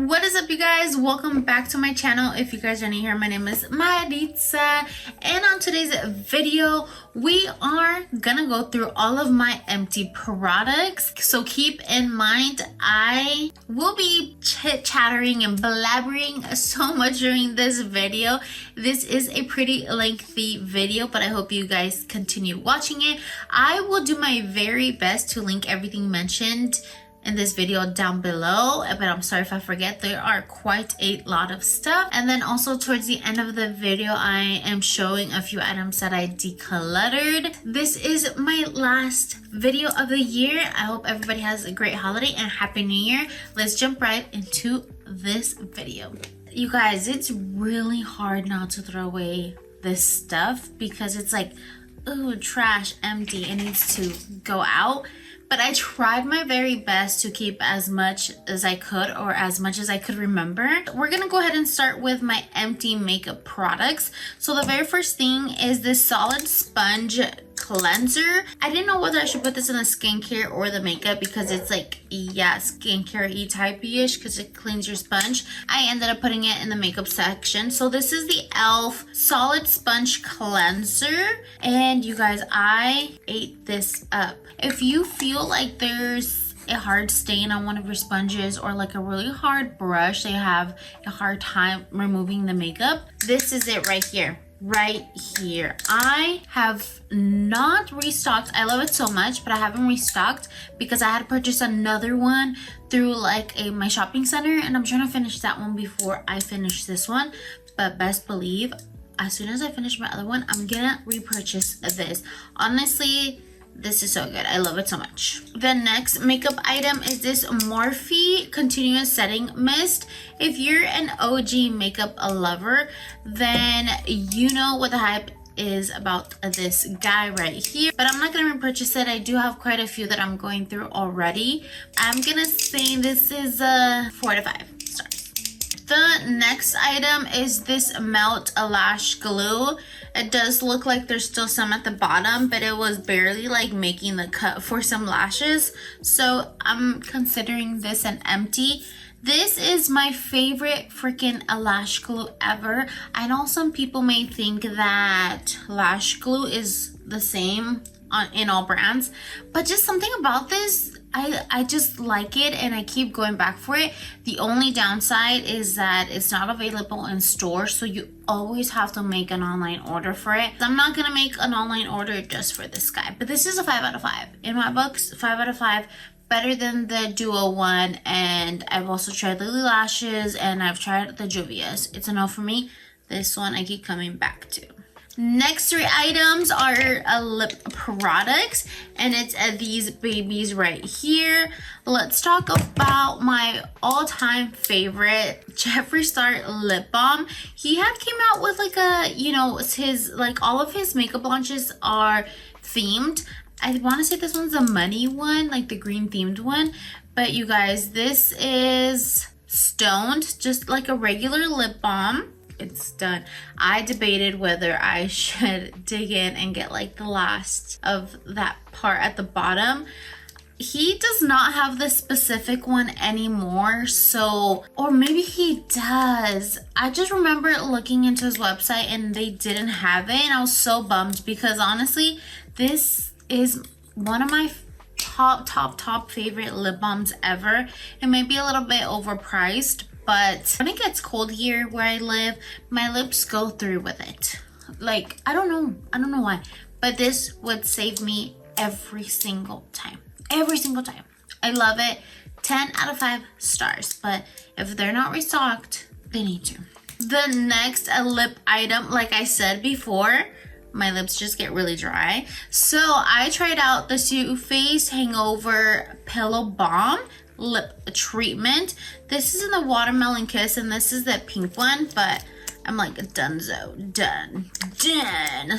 What is up, you guys? Welcome back to my channel. If you guys are new here, my name is Maritza, and on today's video we are gonna go through all of my empty products. So keep in mind I will be chit-chattering and blabbering so much during this video. This is a pretty lengthy video, but I hope you guys continue watching it. I will do my very best to link everything mentioned in this video down below, but I'm sorry if I forget. There are quite a lot of stuff. And then also towards the end of the video I am showing a few items that I decluttered. This is my last video of the year. I hope everybody has a great holiday and happy new year. Let's jump right into this video. You guys, it's really hard not to throw away this stuff because it's like, ooh, trash, empty, it needs to go out. But I tried my very best to keep as much as I could, or as much as I could remember. We're gonna go ahead and start with my empty makeup products. So the very first thing is this solid sponge cleanser. I didn't know whether I should put this in the skincare or the makeup because it's like, yeah, skincare-y type-ish because it cleans your sponge. I ended up putting it in the makeup section. So this is the e.l.f. solid sponge cleanser, and you guys, I ate this up. If you feel like there's a hard stain on one of your sponges, or like a really hard brush, they have a hard time removing the makeup, this is it right here. Right here. I have not restocked. I love it so much, but I haven't restocked because I had to purchase another one through like my shopping center, and I'm trying to finish that one before I finish this one. But best believe, as soon as I finish my other one, I'm gonna repurchase this. Honestly, this is so good. I love it so much. The next makeup item is this MORPHE Continuous Setting Mist. If you're an OG makeup lover, then you know what the hype is about this guy right here. But I'm not gonna repurchase it. I do have quite a few that I'm going through already. I'm gonna say this is 4 to 5 stars. The next item is this Melt Lash Glue. It does look like there's still some at the bottom, but it was barely like making the cut for some lashes. So I'm considering this an empty. This is my favorite freaking lash glue ever. I know some people may think that lash glue is the same in all brands, but just something about this, I just like it and I keep going back for it. The only downside is that it's not available in stores, so you always have to make an online order for it. I'm not gonna make an online order just for this guy, but this is a 5 out of 5. In my books, 5 out of 5. Better than the Duo one, and I've also tried Lily Lashes and I've tried the Juvia's. It's a no for me. This one I keep coming back to. Next 3 items are lip products, and it's these babies right here. Let's talk about my all-time favorite JEFFREESTAR lip balm. He had came out with like a, you know, his like all of his makeup launches are themed. I want to say this one's a money one, like the green themed one, but you guys, this is stoned, just like a regular lip balm. It's done. I debated whether I should dig in and get like the last of that part at the bottom. He does not have this specific one anymore, so, or maybe he does. I just remember looking into his website and they didn't have it, and I was so bummed because honestly, this is one of my top favorite lip balms ever. It may be a little bit overpriced, but when it gets cold here where I live, my lips go through with it. Like, I don't know why, but this would save me every single time. Every single time. I love it. 10 out of 5 stars, but if they're not restocked, they need to. The next lip item, like I said before, my lips just get really dry. So I tried out the Too Hangover Pillow Balm lip treatment. This is in the Watermelon Kiss, and this is the pink one, but I'm like done.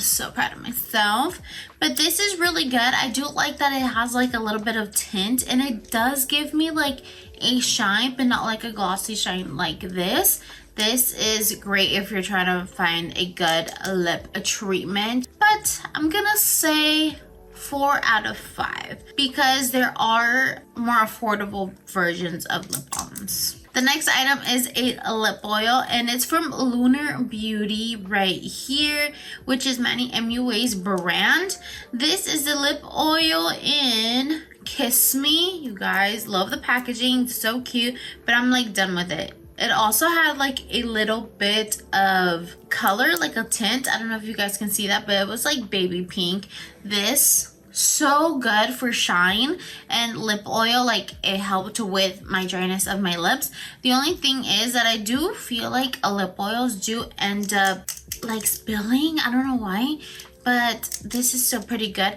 So proud of myself. But this is really good. I do like that it has like a little bit of tint, and it does give me like a shine, but not like a glossy shine like this. This is great if you're trying to find a good lip treatment, but I'm gonna say 4 out of 5 because there are more affordable versions of lip balms. The next item is a lip oil, and it's from Lunar Beauty right here, which is Manny MUA's brand. This is the lip oil in Kiss Me. You guys, love the packaging, so cute, but I'm like done with it. It also had like a little bit of color, like a tint. I don't know if you guys can see that, but it was like baby pink. This, so good for shine and lip oil. Like, it helped with my dryness of my lips. The only thing is that I do feel like lip oils do end up like spilling. I don't know why, but this is still pretty good.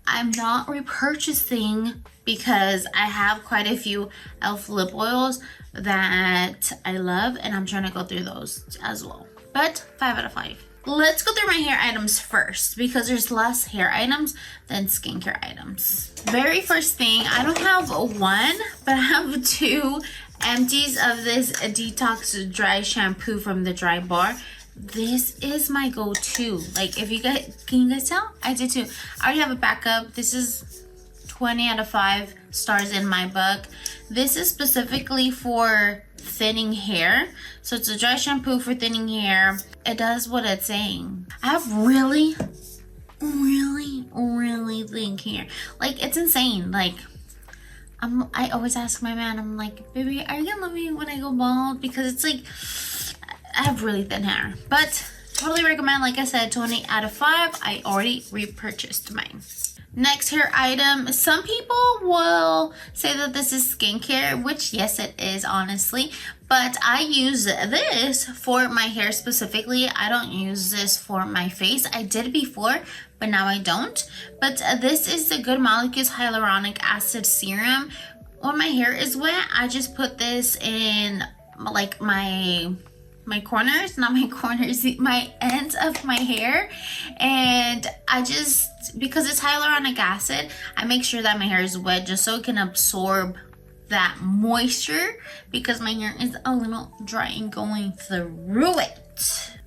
I'm not repurchasing because I have quite a few e.l.f. lip oils that I love, and I'm trying to go through those as well. But 5 out of 5. Let's go through my hair items first because there's less hair items than skincare items. Very first thing, I don't have one, but I have 2 empties of this Detox dry shampoo from the Dry Bar. This is my go-to. Like, if you guys, can you guys tell? I did too. I already have a backup. This is 20 out of 5 stars in my book. This is specifically for thinning hair. So it's a dry shampoo for thinning hair. It does what it's saying. I have really thin hair. Like, it's insane. Like, I always ask my man, I'm like, baby, are you gonna love me when I go bald? Because it's like, I have really thin hair. But totally recommend. Like I said, 20 out of 5. I already repurchased mine. Next hair item. Some people will say that this is skincare, which yes it is, honestly. But I use this for my hair specifically. I don't use this for my face. I did before, but now I don't. But this is the Good Molecules Hyaluronic Acid Serum. When my hair is wet, I just put this in like my corners, not my corners, my ends of my hair. And I just, because it's hyaluronic acid, I make sure that my hair is wet just so it can absorb that moisture, because my hair is a little dry and going through it.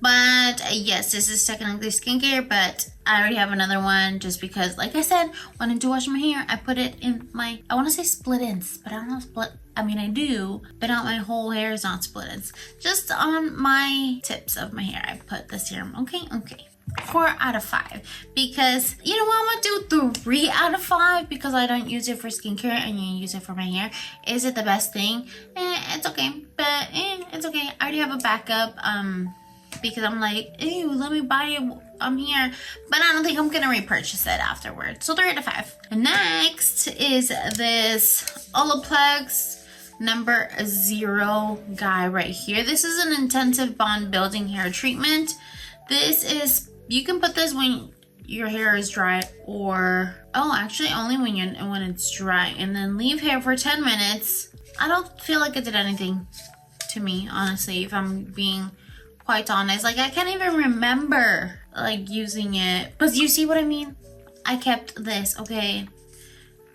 But yes, this is technically skincare, but I already have another one just because, like I said, when I do wash my hair, I put it in my, I want to say split ends, but I don't know split. I mean, I do, but not my whole hair is not split ends. Just on my tips of my hair, I put the serum. Okay. 4 out of 5, because you know what, I'm gonna do 3 out of 5 because I don't use it for skincare and you use it for my hair. Is it the best thing? It's okay, but it's okay. I already have a backup. Because I'm like, ew, let me buy it. I'm here, but I don't think I'm gonna repurchase it afterwards. So 3 out of 5. Next is this OLAPLEZ number 0 guy right here. This is an intensive bond building hair treatment. This is, you can put this when your hair is dry, or actually only when it's dry, and then leave hair for 10 minutes. I don't feel like it did anything to me, honestly, if I'm being quite honest. Like, I can't even remember like using it, but you see what I mean. I kept this, okay,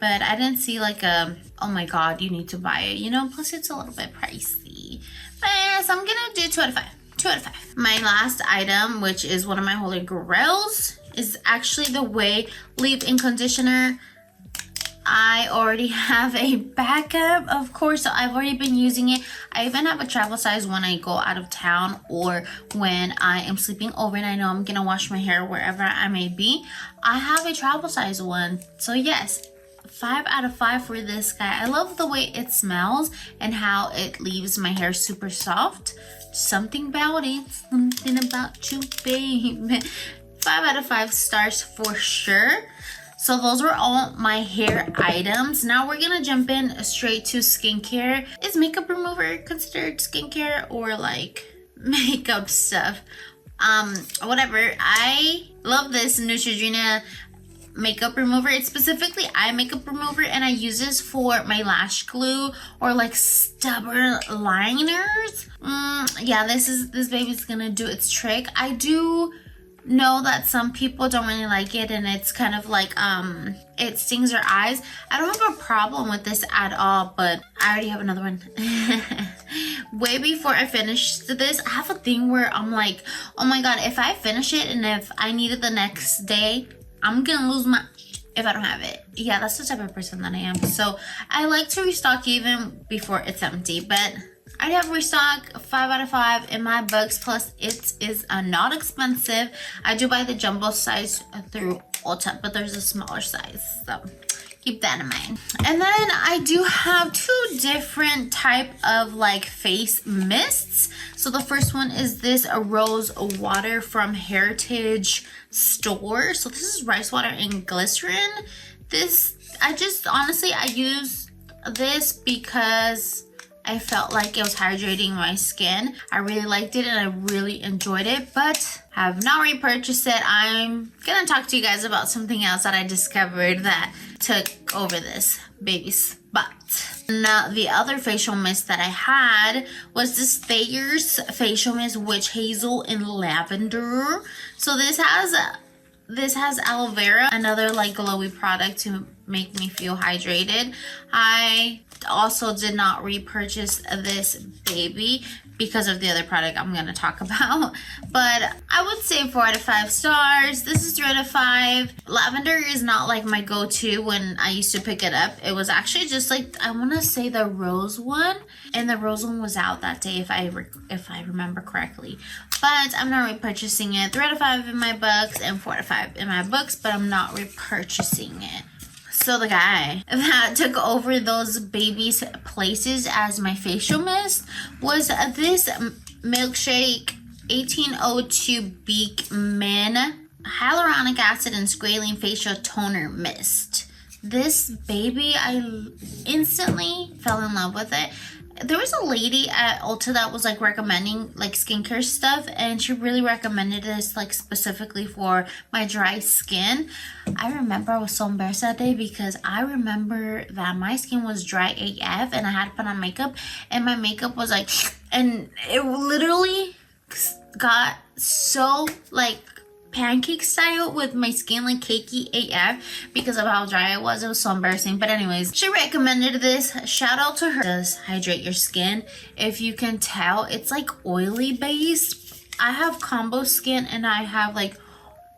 but I didn't see like a, oh my god, you need to buy it, you know. Plus it's a little bit pricey. But yes, I'm gonna do 2 out of 5. 2 out of 5. My last item, which is one of my holy grails, is actually the OUAI leave-in conditioner. I already have a backup, of course, so I've already been using it. I even have a travel size when I go out of town or when I am sleeping over and I know I'm gonna wash my hair wherever I may be. I have a travel size one. So yes, 5 out of 5 for this guy. I love the way it smells and how it leaves my hair super soft. Something about it, something about you, babe. 5 out of 5 stars for sure. So those were all my hair items. Now we're gonna jump in straight to skincare. Is makeup remover considered skincare or like makeup stuff? Whatever. I love this Neutrogena makeup remover. It's specifically eye makeup remover, and I use this for my lash glue or like stubborn liners. Yeah, this baby's gonna do its trick. I do know that some people don't really like it, and it's kind of like it stings your eyes. I don't have a problem with this at all, but I already have another one. Way before I finished this, I have a thing where I'm like, oh my god, if I finish it and if I need it the next day, I'm gonna lose my if I don't have it. Yeah, that's the type of person that I am. So I like to restock even before it's empty, but I have restock 5 out of 5 in my books. Plus it is not expensive. I do buy the jumbo size through Ulta, but there's a smaller size, so keep that in mind. And then I do have 2 different type of like face mists. So the first one is this Rosewater from Heritage Store. So this is rice water and glycerin. This, I use this because I felt like it was hydrating my skin. I really liked it and I really enjoyed it, but have not repurchased it. I'm gonna talk to you guys about something else that I discovered that took over this baby spot. Now, the other facial mist that I had was this THAYERS facial mist Witch Hazel and Lavender. So this has aloe vera, another like glowy product to make me feel hydrated. I also did not repurchase this baby because of the other product I'm going to talk about, but I would say 4 out of 5 stars. This is 3 out of 5. Lavender is not like my go-to when I used to pick it up. It was actually just like, I want to say the rose one, and the rose one was out that day if I remember correctly, but I'm not repurchasing it. 3 out of 5 in my books and 4 out of 5 in my books, but I'm not repurchasing it. So the guy that took over those babies' places as my facial mist was this Milkshake 1802 BEEKMAN Hyaluronic Acid and Squalane Facial Toner Mist. This baby, I instantly fell in love with it. There was a lady at Ulta that was like recommending like skincare stuff, and she really recommended this like specifically for my dry skin. I remember I was so embarrassed that day because I remember that my skin was dry AF and I had to put on makeup, and my makeup was like, and it literally got so like pancake style with my skin like cakey AF because of how dry it was. It was so embarrassing, but anyways, she recommended this. Shout out to her. It does hydrate your skin. If you can tell, it's like oily based. I have combo skin and I have like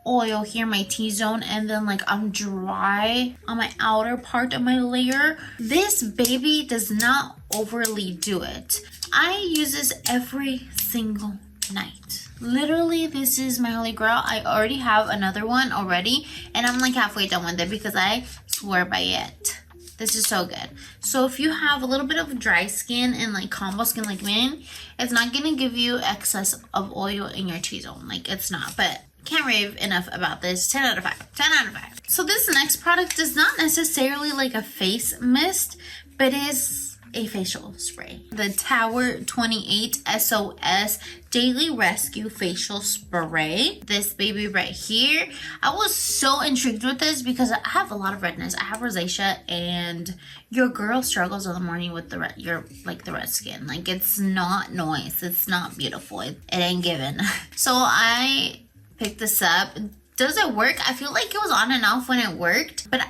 oil here, my T-zone, and then like I'm dry on my outer part of my layer. This baby does not overly do it. I use this every single night. Literally, this is my holy grail. I already have another one already, and I'm like halfway done with it because I swear by it. This is so good. So if you have a little bit of dry skin and like combo skin like me, it's not gonna give you excess of oil in your T-zone. Like, it's not, but can't rave enough about this. 10 out of 5. 10 out of 5. So this next product is not necessarily like a face mist, but is a facial spray. The Tower 28 SOS Daily Rescue Facial Spray. This baby right here. I was so intrigued with this because I have a lot of redness. I have rosacea, and your girl struggles in the morning with the red skin. Like, it's not nice. It's not beautiful. It ain't given. So I picked this up. Does it work? I feel like it was on and off when it worked, but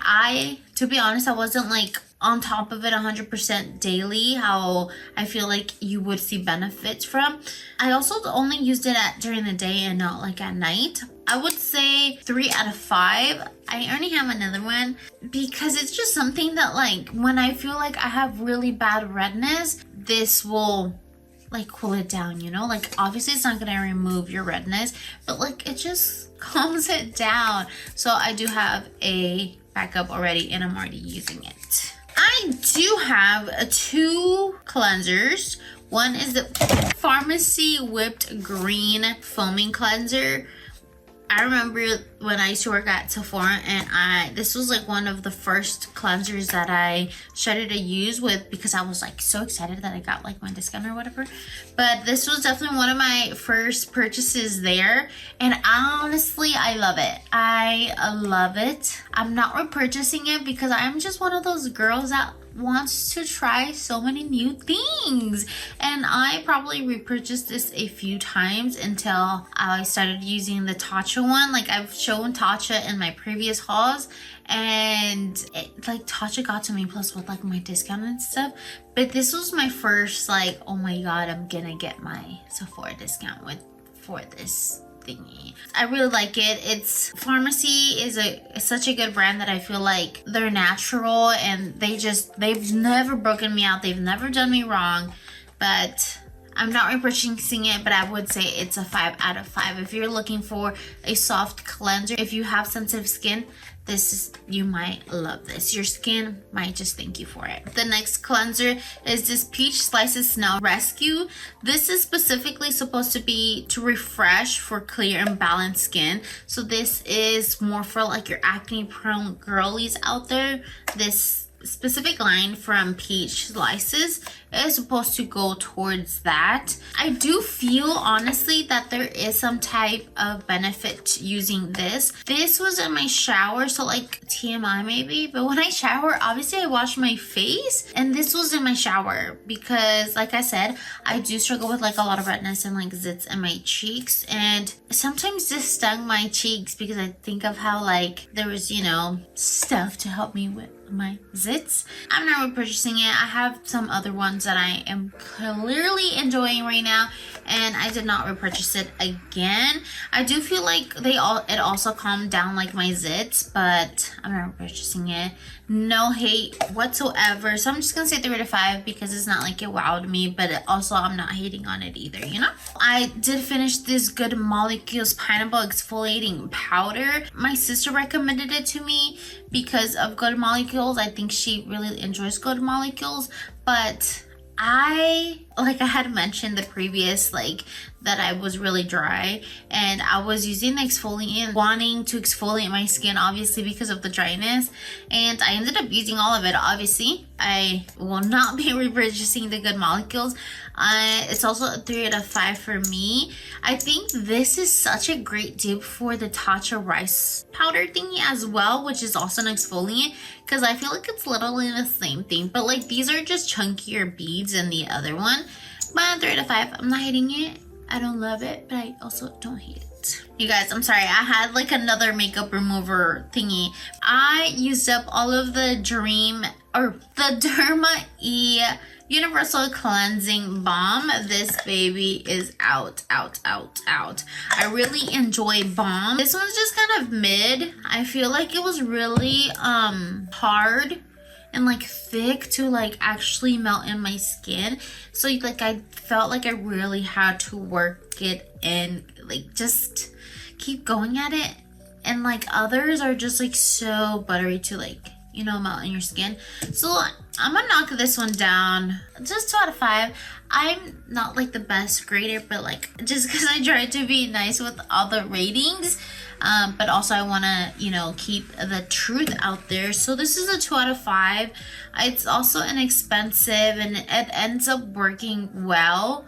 to be honest, I wasn't like on top of it 100% daily, how I feel like you would see benefits from. I also only used it during the day and not like at night. I would say 3 out of 5. I only have another one because it's just something that like when I feel like I have really bad redness, this will like cool it down, you know? Like, obviously it's not gonna remove your redness, but like it just calms it down. So I do have a backup already and I'm already using it. I do have 2 cleansers. One is the Pharmacy Whipped Green Foaming Cleanser. I remember when I used to work at Sephora, and this was like one of the first cleansers that I started to use with because I was like so excited that I got like my discount or whatever. But this was definitely one of my first purchases there, and honestly I love it. I love it. I'm not repurchasing it because I'm just one of those girls that wants to try so many new things, and I probably repurchased this a few times until I started using the Tatcha one. Like, I've shown Tatcha in my previous hauls, and like Tatcha got to me plus with like my discount and stuff, but this was my first like, oh my god, I'm gonna get my Sephora discount for this thingy. I really like it. It's Pharmacy is such a good brand that I feel like they're natural, and they've never broken me out. They've never done me wrong. But but I'm not repurchasing it, but I would say it's a 5 out of 5. If you're looking for a soft cleanser, if you have sensitive skin, you might love this. Your skin might just thank you for it. The next cleanser is this Peach Slices Snail Rescue. This is specifically supposed to be to refresh for clear and balanced skin. So this is more for like your acne prone girlies out there. This specific line from Peach Slices is supposed to go towards that. I do feel honestly that there is some type of benefit using this. This was in my shower, so like TMI maybe, but when I shower, obviously I wash my face, and this was in my shower because like I said, I do struggle with like a lot of redness and like zits in my cheeks, and sometimes this stung my cheeks because I think of how like there was, you know, stuff to help me with my zits. I'm not repurchasing it. I have some other ones that I am clearly enjoying right now, and I did not repurchase it again. I do feel like it also calmed down like my zits, but I'm not repurchasing it. No hate whatsoever, so I'm just gonna say 3 out of 5 because it's not like it wowed me, but also I'm not hating on it either, you know. I did finish this Good Molecules Pineapple Exfoliating Powder. My sister recommended it to me because of Good Molecules. I think she really enjoys Good Molecules, but like I had mentioned the previous, like that I was really dry and I was using the exfoliant, wanting to exfoliate my skin obviously because of the dryness, and I ended up using all of it. Obviously I will not be repurchasing the Good Molecules. It's also a 3 out of 5 for me. I think this is such a great dupe for the Tatcha rice powder thingy as well, which is also an exfoliant, because I feel like it's literally the same thing, but like these are just chunkier beads than the other one. But 3 out of 5, I'm not hating it. I don't love it, but I also don't hate it. You guys, I'm sorry, I had like another makeup remover thingy. I used up all of the Derma E Universal Cleansing Balm. This baby is out. I really enjoy Balm. This one's just kind of mid. I feel like it was really hard and like thick to like actually melt in my skin, so like I felt like I really had to work it in, like just keep going at it, and like others are just like so buttery to like, you know, melt in your skin. So I'm gonna knock this one down just 2 out of 5. I'm not like the best grader, but like just because I tried to be nice with all the ratings, but also I want to, you know, keep the truth out there. So this is a 2 out of 5. It's also inexpensive and it ends up working well,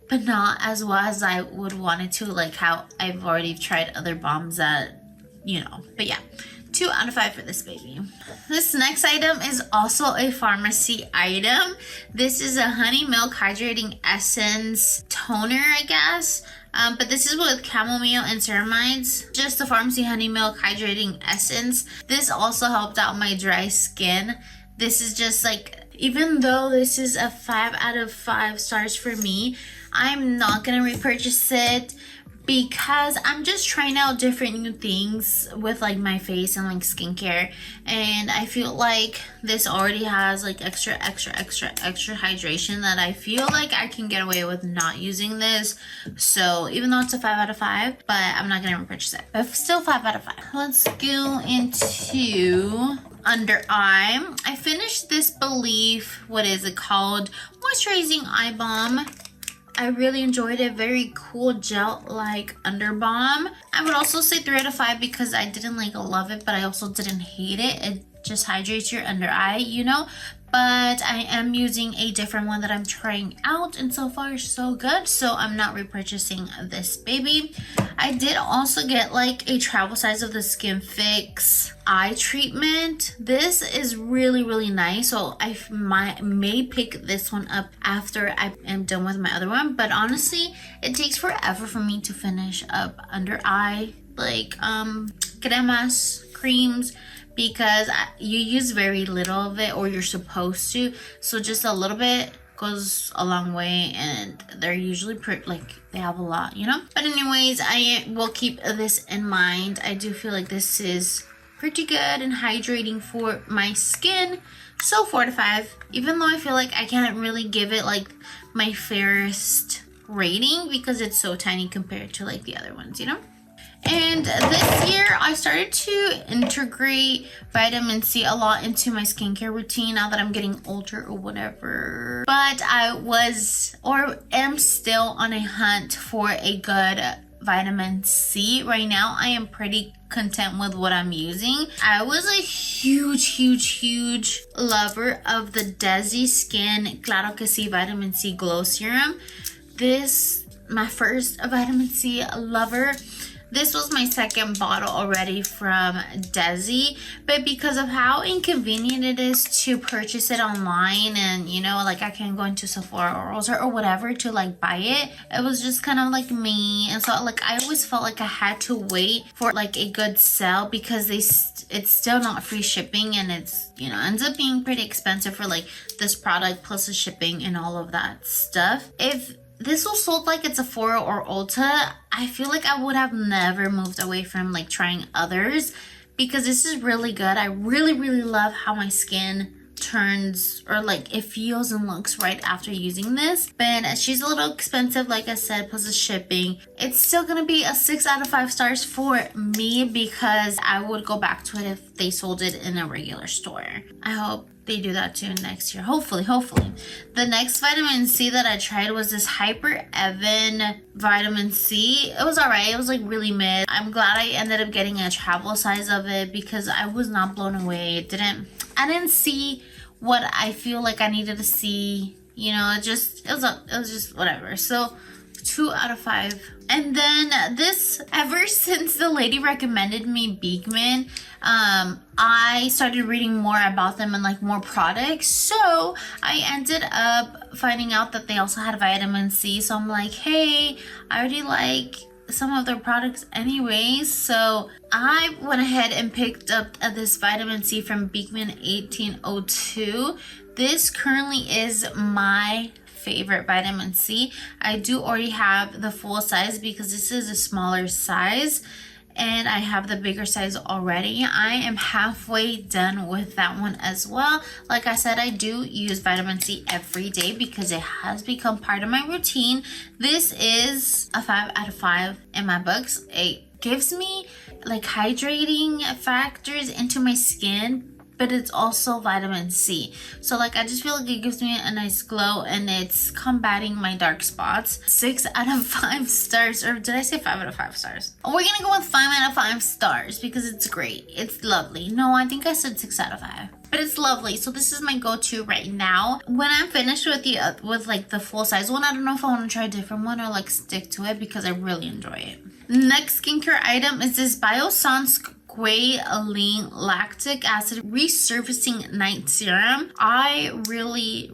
but not as well as I would want it to, like how I've already tried other balms that, you know. But yeah, 2 out of 5 for this baby. This next item is also a pharmacy item. This is a Honey Milk Hydrating Essence Toner, I guess. But this is with chamomile and ceramides. Just the Pharmacy Honey Milk Hydrating Essence. This also helped out my dry skin. This is just like, even though this is a 5 out of 5 stars for me, I'm not gonna repurchase it because I'm just trying out different new things with like my face and like skincare, and I feel like this already has like extra hydration that I feel like I can get away with not using this. So even though it's a 5 out of 5, but I'm not gonna repurchase it, but still 5 out of 5. Let's go into under eye. I finished this Belief, what is it called, moisturizing eye balm. I really enjoyed it. Very cool gel like under balm. I would also say 3 out of 5 because I didn't like love it, but I also didn't hate it. It just hydrates your under eye, you know. But I am using a different one that I'm trying out, and so far so good, so I'm not repurchasing this baby. I did also get like a travel size of the Skin Fix eye treatment. This is really nice, so I may pick this one up after I am done with my other one, but honestly it takes forever for me to finish up under eye like cremas, creams, because you use very little of it, or you're supposed to, so just a little bit goes a long way, and they're usually like they have a lot, you know. But anyways, I will keep this in mind. I do feel like this is pretty good and hydrating for my skin, so 4 out of 5, even though I feel like I can't really give it like my fairest rating because it's so tiny compared to like the other ones, you know. And this year I started to integrate vitamin C a lot into my skincare routine now that I'm getting older or whatever. But I was or am still on a hunt for a good vitamin C. Right now I am pretty content with what I'm using. I was a huge lover of the Desi Skin Claro Que Si Vitamin C Glow Serum. This, my first vitamin C lover. This was my second bottle already from Desi, but because of how inconvenient it is to purchase it online, and you know, like I can't go into Sephora or Rosewater or whatever to like buy it, it was just kind of like me. And so like I always felt like I had to wait for like a good sale because it's still not free shipping, and it's, you know, ends up being pretty expensive for like this product plus the shipping and all of that stuff. If this was sold like it's a Sephora or Ulta, I feel like I would have never moved away from like trying others because this is really good. I really love how my skin turns, or like it feels and looks right after using this. But she's a little expensive, like I said, plus the shipping. It's still gonna be a 6 out of 5 stars for me because I would go back to it if they sold it in a regular store. I hope they do that too next year, hopefully. The next vitamin C that I tried was this Hyper Even vitamin C. It was alright. It was like really mid. I'm glad I ended up getting a travel size of it because I was not blown away. I didn't see what I feel like I needed to see, you know. It was just whatever. So 2 out of 5. And then this, ever since the lady recommended me BEEKMAN, I started reading more about them and like more products. So I ended up finding out that they also had vitamin C. So I'm like, hey, I already like some of their products anyways. So I went ahead and picked up this vitamin C from BEEKMAN 1802. This currently is my favorite vitamin C. I do already have the full size because this is a smaller size, and I have the bigger size already. I am halfway done with that one as well. Like I said, I do use vitamin C every day because it has become part of my routine. This is a 5 out of 5 in my books. It gives me like hydrating factors into my skin, but it's also vitamin C. So like I just feel like it gives me a nice glow and it's combating my dark spots. 6 out of 5 stars. Or did I say 5 out of 5 stars? We're gonna go with 5 out of 5 stars because it's great. It's lovely. No, I think I said 6 out of 5. But it's lovely. So this is my go-to right now. When I'm finished with like the full size one, I don't know if I want to try a different one or like stick to it because I really enjoy it. Next skincare item is this Biossance Squalane Lactic Acid Resurfacing Night Serum. I really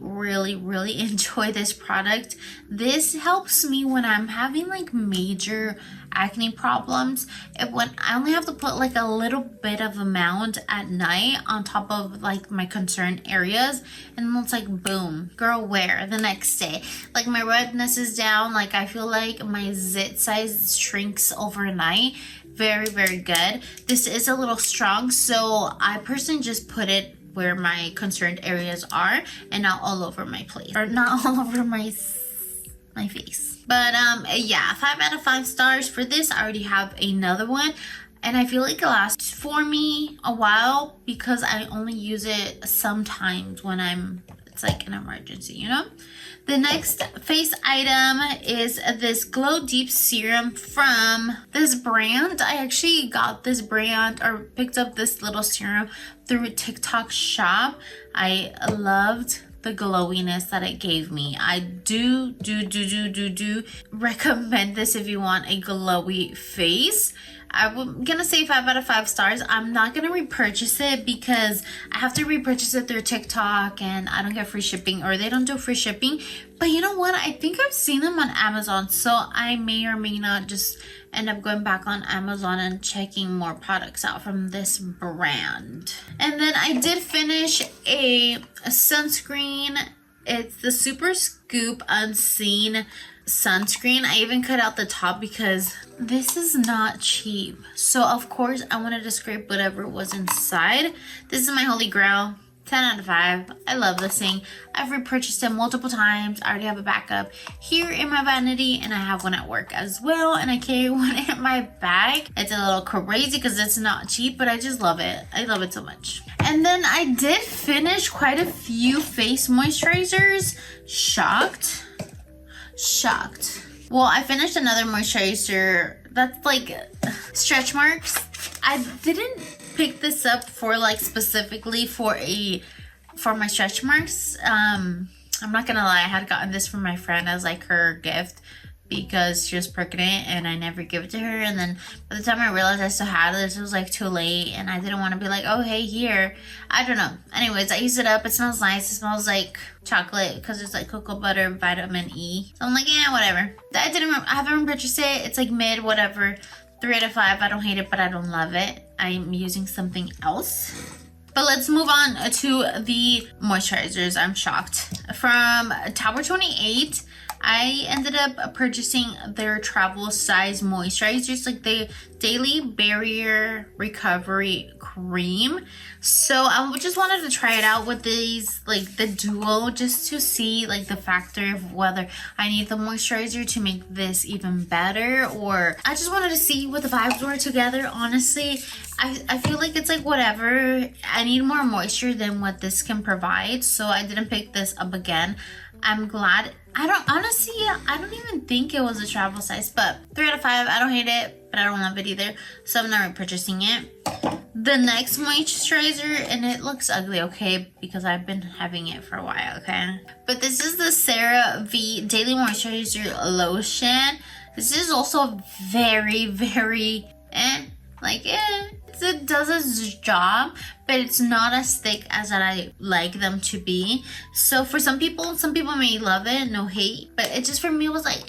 enjoy this product. This helps me when I'm having like major acne problems. When I only have to put like a little bit of amount at night on top of like my concerned areas, and then it's like boom, girl, wear the next day. Like my redness is down. Like I feel like my zit size shrinks overnight. Very good. This is a little strong, so I personally just put it where my concerned areas are and not all over my plate, or not all over my face. But yeah, 5 out of 5 stars for this. I already have another one and I feel like it lasts for me a while because I only use it sometimes when it's like an emergency, you know. The next face item is this Glow Deep Serum from this brand. I actually got this brand or picked up this little serum through TikTok shop. I loved the glowiness that it gave me. I do recommend this if you want a glowy face. I'm gonna say 5 out of 5 stars. I'm not gonna repurchase it because I have to repurchase it through TikTok and I don't get free shipping, or they don't do free shipping. But you know what? I think I've seen them on Amazon, so I may or may not just end up going back on Amazon and checking more products out from this brand. And then I did finish a sunscreen. It's the Super Scoop Unseen sunscreen. I even cut out the top because this is not cheap. So of course I wanted to scrape whatever was inside. This is my holy grail. 10 out of 5. I love this thing. I've repurchased it multiple times. I already have a backup here in my vanity, and I have one at work as well, and I carry one in my bag. It's a little crazy because it's not cheap, but I just love it. I love it so much. And then I did finish quite a few face moisturizers. Shocked. Well, I finished another moisturizer that's like stretch marks. I didn't pick this up for like specifically for my stretch marks. I'm not gonna lie, I had gotten this from my friend as like her gift because she was pregnant and I never give it to her, and then by the time I realized I still had this, it was like too late, and I didn't want to be like, oh hey, here. I don't know. Anyways, I used it up. It smells nice. It smells like chocolate because it's like cocoa butter, vitamin E. So I'm like, yeah, whatever. I haven't purchased it. It's like mid, whatever. 3 out of 5. I don't hate it, but I don't love it. I'm using something else. But let's move on to the moisturizers. I'm shocked. From Tower 28, I ended up purchasing their travel size moisturizers, like the Daily Barrier Recovery Cream. So I just wanted to try it out with these, like the duo, just to see like the factor of whether I need the moisturizer to make this even better, or I just wanted to see what the vibes were together. Honestly, I feel like it's like whatever. I need more moisture than what this can provide, so I didn't pick this up again. I'm glad. I don't even think it was a travel size, but 3 out of 5. I don't hate it, but I don't love it either, so I'm not repurchasing it. The next moisturizer, and it looks ugly, okay, because I've been having it for a while, okay? But this is the CeraVe Daily Moisturizer Lotion. This is also very, very it does its job, but it's not as thick as I like them to be. So for some people may love it, no hate, but it just, for me, was like,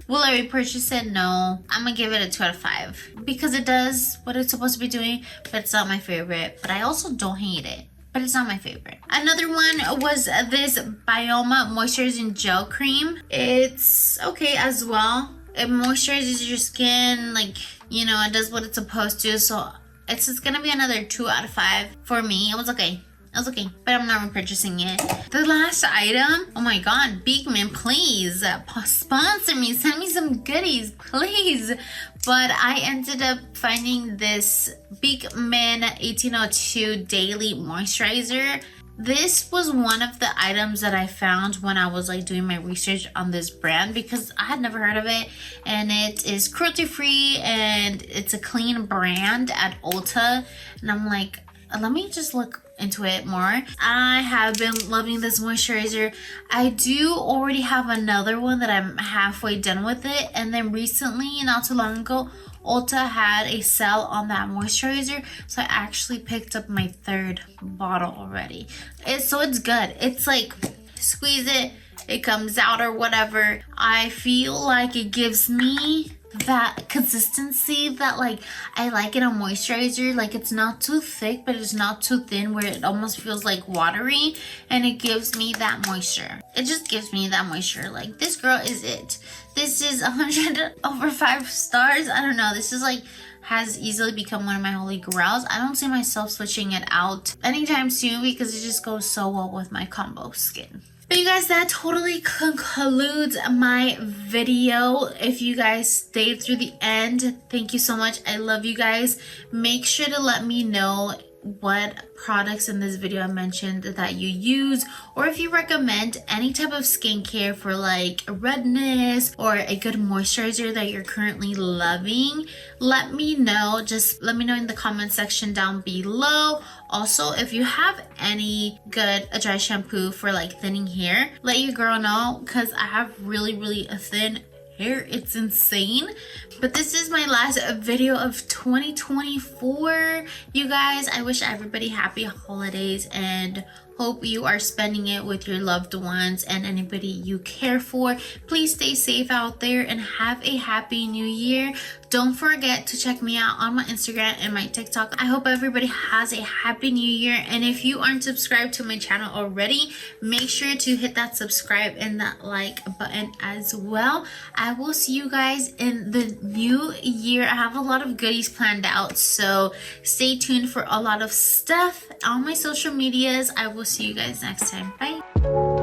will I repurchase it? No. I'm gonna give it a 2 out of 5 because it does what it's supposed to be doing, but it's not my favorite. But I also don't hate it, but it's not my favorite. Another one was this Bioma Moisturizing Gel Cream. It's okay as well. It moisturizes your skin, like, you know, it does what it's supposed to. So it's just gonna be another 2 out of 5 for me. It was okay. It was okay, but I'm not repurchasing it. The last item, oh my god, BEEKMAN, please sponsor me, send me some goodies, please. But I ended up finding this BEEKMAN 1802 Daily Moisturizer. This was one of the items that I found when I was like doing my research on this brand, because I had never heard of it, and it is cruelty free and it's a clean brand at Ulta, and I'm like, let me just look into it more. I have been loving this moisturizer. I do already have another one that I'm halfway done with it, and then recently, not too long ago, Ulta had a sale on that moisturizer, so I actually picked up my 3rd bottle already. So it's good. It's like, squeeze it, it comes out or whatever. I feel like it gives me that consistency that like I like in a moisturizer. Like, it's not too thick, but it's not too thin where it almost feels like watery, and it gives me that moisture. It just gives me that moisture. Like, this girl is it. This is 100 over 5 stars. I don't know, this is like has easily become one of my holy grails. I don't see myself switching it out anytime soon because it just goes so well with my combo skin. But you guys, that totally concludes my video. If you guys stayed through the end, thank you so much. I love you guys. Make sure to let me know what products in this video I mentioned that you use, or if you recommend any type of skincare for like redness or a good moisturizer that you're currently loving. Let me know. Just let me know in the comment section down below. Also, if you have any good dry shampoo for like thinning hair, let your girl know, because I have really thin hair. It's insane. But this is my last video of 2024. You guys, I wish everybody happy holidays and hope you are spending it with your loved ones and anybody you care for. Please stay safe out there and have a happy new year. Don't forget to check me out on my Instagram and my TikTok. I hope everybody has a happy new year, and if you aren't subscribed to my channel already, make sure to hit that subscribe and that like button as well. I will see you guys in the new year. I have a lot of goodies planned out, so stay tuned for a lot of stuff on my social medias. I will see you guys next time. Bye.